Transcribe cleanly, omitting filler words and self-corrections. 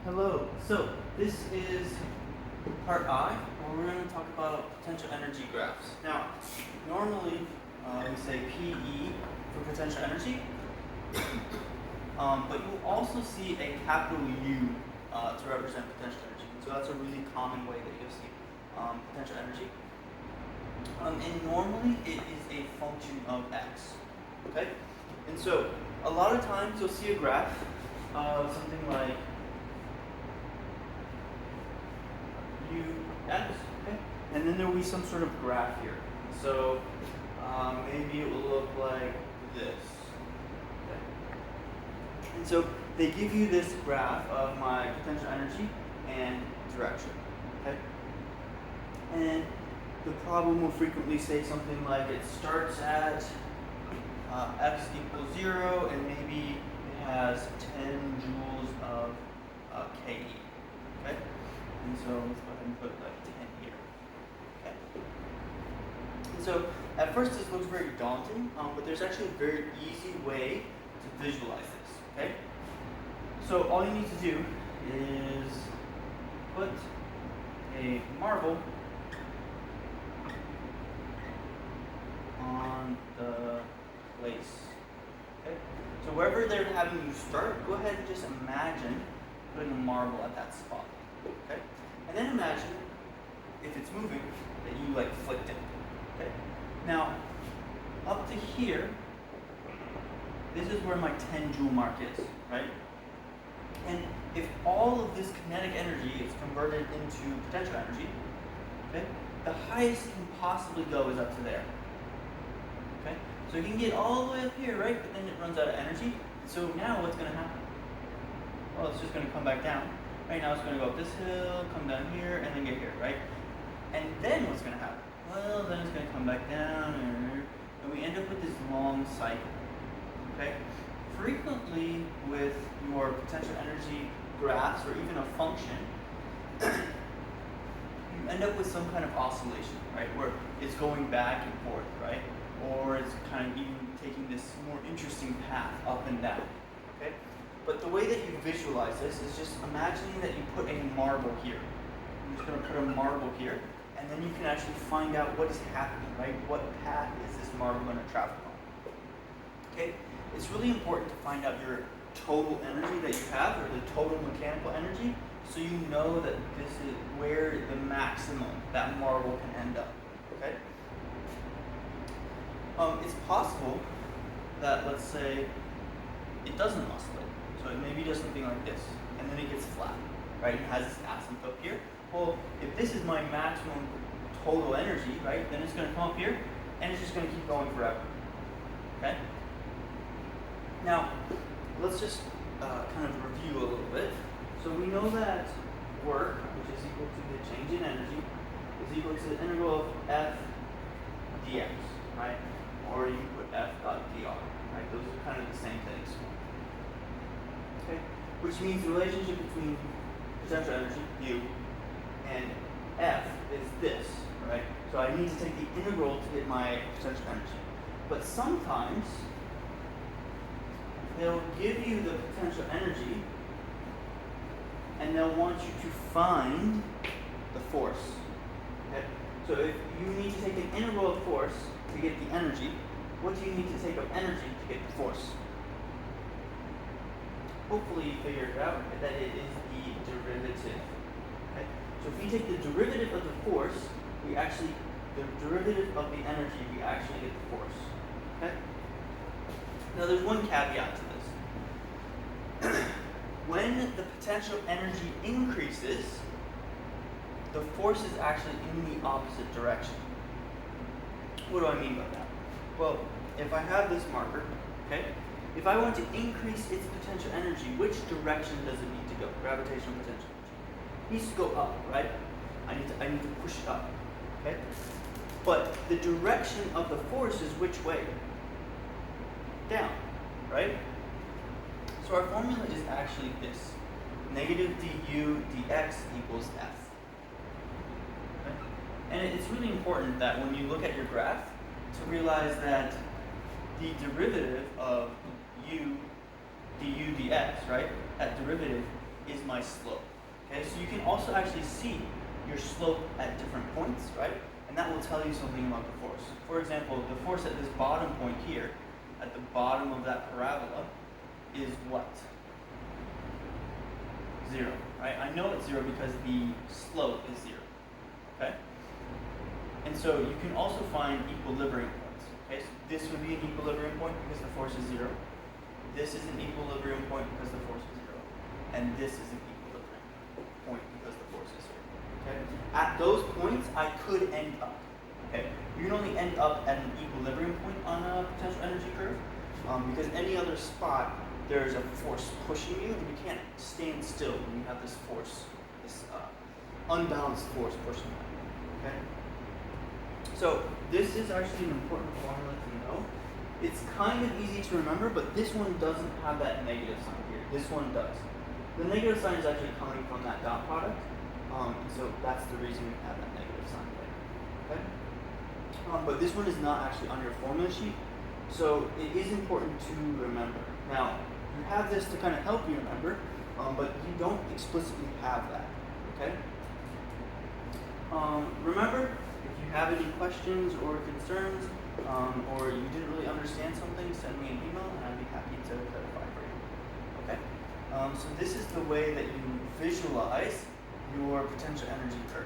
Hello. So this is part I, where we're going to talk about potential energy graphs. Now, normally we say PE for potential energy, but you will also see a capital U to represent potential energy. So that's a really common way that you'll see potential energy. And normally it is a function of x. Okay? And so a lot of times you'll see a graph of something like Ux, okay? And then there will be some sort of graph here. So maybe it will look like this. Okay? And so they give you this graph of my potential energy and direction. Okay? And the problem will frequently say something like it starts at x equals 0, and maybe it has 10 joules of Ke. Okay? And so let's go ahead and put like 10 here. Okay? And so at first this looks very daunting, but there's actually a very easy way to visualize this. Okay? So all you need to do is put a marble on the place. Okay? So wherever they're having you start, go ahead and just imagine putting a marble at that spot. Okay? And then imagine, if it's moving, that you like flicked it. Okay? Now, up to here, this is where my 10 joule mark is, right? And if all of this kinetic energy is converted into potential energy, okay, the highest it can possibly go is up to there. Okay? So you can get all the way up here, right? But then it runs out of energy. So now what's going to happen? Well, it's just going to come back down. Right now it's going to go up this hill, come down here, and then get here, right? And then what's going to happen? Well, then it's going to come back down, and we end up with this long cycle. Okay? Frequently with your potential energy graphs, or even a function, you end up with some kind of oscillation, right? Where it's going back and forth, right? Or it's kind of even taking this more interesting path up and down. Okay? But the way that you visualize this is just imagining that you put a marble here. I'm just going to put a marble here, and then you can actually find out what is happening, right? What path is this marble going to travel on? Okay? It's really important to find out your total energy that you have, or the total mechanical energy, so you know that this is where the maximum that marble can end up. Okay? It's possible that, let's say, it doesn't oscillate. So it maybe does something like this, and then it gets flat, right? It has this asymptote here. Well, if this is my maximum total energy, right, then it's going to come up here, and it's just going to keep going forever. Okay? Now, let's just kind of review a little bit. So we know that work, which is equal to the change in energy, is equal to the integral of f dx, right? Or you can put f dot dr, right? Those are kind of the same things. Okay? Which means the relationship between potential energy, U, and F is this, right? So I need to take the integral to get my potential energy. But sometimes they'll give you the potential energy, and they'll want you to find the force. Okay? So if you need to take an integral of force to get the energy, what do you need to take of energy to get the force? Hopefully you figured it out, that it is the derivative. Okay? So if we take the derivative of the force, the derivative of the energy, we actually get the force. Okay? Now there's one caveat to this. When the potential energy increases, the force is actually in the opposite direction. What do I mean by that? Well, if I have this marker, okay, if I want to increase its potential energy, which direction does it need to go? Gravitational potential energy. It needs to go up, right? I need to push it up. Okay? But the direction of the force is which way? Down, right? So our formula is actually this. Negative du dx equals f. Okay? And it's really important that when you look at your graph, to realize that the derivative of u du dx, right? That derivative is my slope. Okay, so you can also actually see your slope at different points, right? And that will tell you something about the force. For example, the force at this bottom point here, at the bottom of that parabola, is what? 0, right? I know it's 0 because the slope is 0, okay? And so you can also find equilibrium points, okay? So this would be an equilibrium point because the force is 0. This is an equilibrium point because the force is 0. And this is an equilibrium point because the force is 0, okay? At those points, I could end up, okay? You can only end up at an equilibrium point on a potential energy curve because any other spot, there's a force pushing you, and you can't stand still when you have this force, this unbalanced force pushing you, okay? So this is actually an important formula to know. It's kind of easy to remember, but this one doesn't have that negative sign here. This one does. The negative sign is actually coming from that dot product, so that's the reason we have that negative sign there, okay? But this one is not actually on your formula sheet, so it is important to remember. Now, you have this to kind of help you remember, but you don't explicitly have that, okay? Remember, if you have any questions or concerns, or you didn't really understand something, send me an email and I'd be happy to clarify for you, okay? So this is the way that you visualize your potential energy curve.